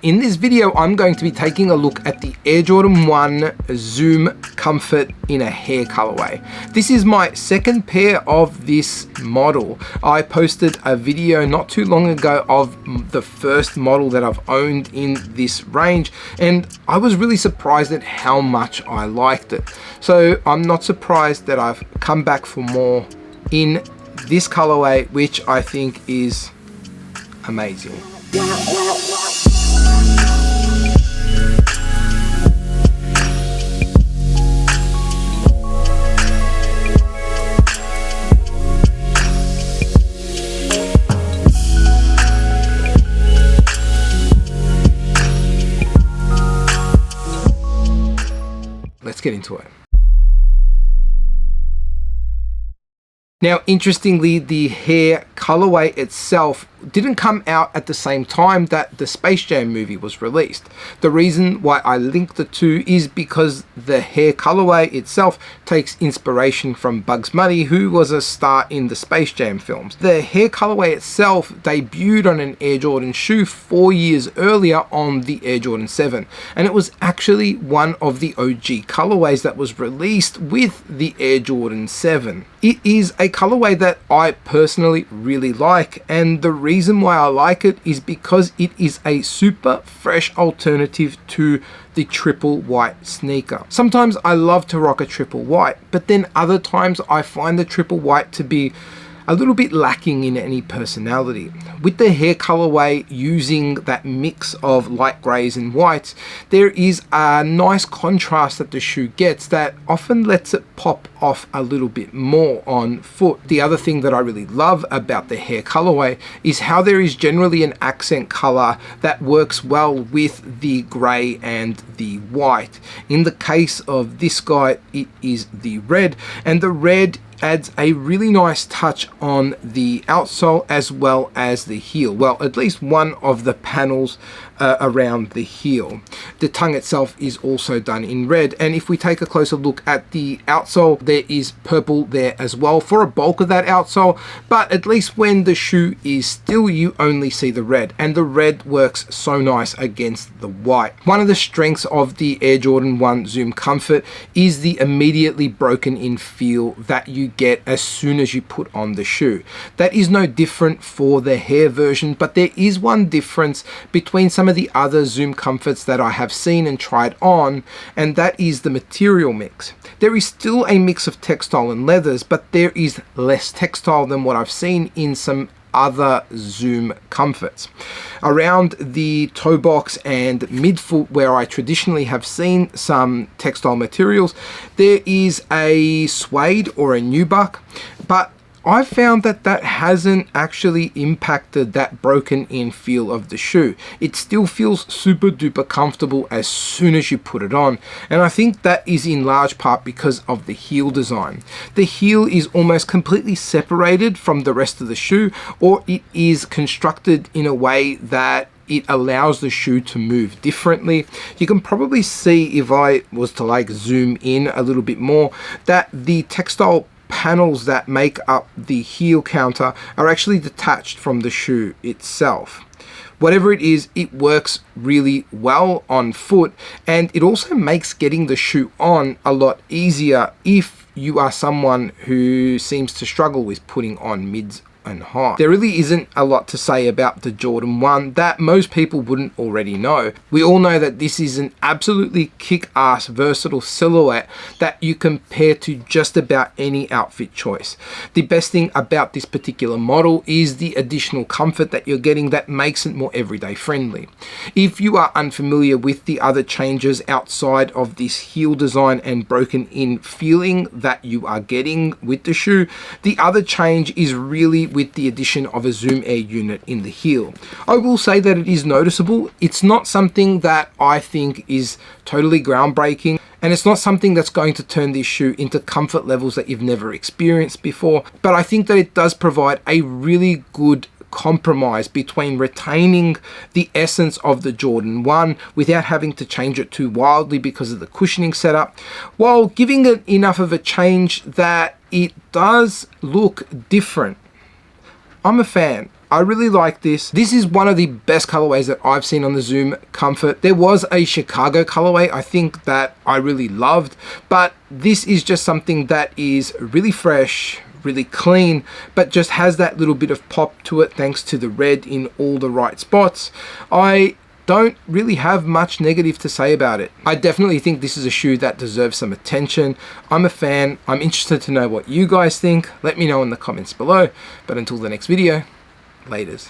In this video, I'm going to be taking a look at the Air Jordan 1 Zoom Comfort in a Hare colorway. This is my second pair of this model. I posted a video not too long ago of the first model that I've owned in this range, and I was really surprised at how much I liked it. So I'm not surprised that I've come back for more in this colorway, which I think is amazing. Let's get into it. Now, interestingly, the Hare colorway itself didn't come out at the same time that the Space Jam movie was released. The reason why I linked the two is because the Hare colorway itself takes inspiration from Bugs Bunny, who was a star in the Space Jam films. The Hare colorway itself debuted on an Air Jordan shoe 4 years earlier on the Air Jordan 7, and it was actually one of the OG colorways that was released with the Air Jordan 7. It is a colorway that I personally really like, and the reason why I like it is because it is a super fresh alternative to the triple white sneaker. Sometimes I love to rock a triple white, but then other times I find the triple white to be a little bit lacking in any personality. With the Hare colorway using that mix of light grays and whites, there is a nice contrast that the shoe gets that often lets it pop off a little bit more on foot. The other thing that I really love about the Hare colorway is how there is generally an accent color that works well with the gray and the white. In the case of this guy, it is the red, and the red adds a really nice touch on the outsole as well as the heel. Well, at least one of the panels around the heel. The tongue itself is also done in red, and if we take a closer look at the outsole, there is purple there as well for a bulk of that outsole, but at least when the shoe is still, you only see the red, and the red works so nice against the white. One of the strengths of the Air Jordan 1 Zoom Comfort is the immediately broken in feel that you get as soon as you put on the shoe. That is no different for the Hare version, but there is one difference between some of the other Zoom Comforts that I have seen and tried on, and that is the material mix. There is still a mix of textile and leathers, but there is less textile than what I've seen in some other Zoom Comforts. Around the toe box and midfoot, where I traditionally have seen some textile materials, there is a suede or a nubuck, but I've found that that hasn't actually impacted that broken in feel of the shoe. It still feels super duper comfortable as soon as you put it on, and I think that is in large part because of the heel design. The heel is almost completely separated from the rest of the shoe, or it is constructed in a way that it allows the shoe to move differently. You can probably see, if I was to like zoom in a little bit more, that the textile panels that make up the heel counter are actually detached from the shoe itself. Whatever it is, it works really well on foot, and it also makes getting the shoe on a lot easier if you are someone who seems to struggle with putting on mids and high. There really isn't a lot to say about the Jordan 1 that most people wouldn't already know. We all know that this is an absolutely kick-ass versatile silhouette that you can pair to just about any outfit choice. The best thing about this particular model is the additional comfort that you're getting that makes it more everyday friendly. If you are unfamiliar with the other changes outside of this heel design and broken in feeling that you are getting with the shoe, the other change is really with the addition of a Zoom Air unit in the heel. I will say that it is noticeable. It's not something that I think is totally groundbreaking, and it's not something that's going to turn this shoe into comfort levels that you've never experienced before, but I think that it does provide a really good compromise between retaining the essence of the Jordan 1 without having to change it too wildly because of the cushioning setup, while giving it enough of a change that it does look different. I'm a fan. I really like this. This is one of the best colorways that I've seen on the Zoom Comfort. There was a Chicago colorway, I think, that I really loved, but this is just something that is really fresh, really clean, but just has that little bit of pop to it thanks to the red in all the right spots. I don't really have much negative to say about it. I definitely think this is a shoe that deserves some attention. I'm a fan. I'm interested to know what you guys think. Let me know in the comments below. But until the next video, laters.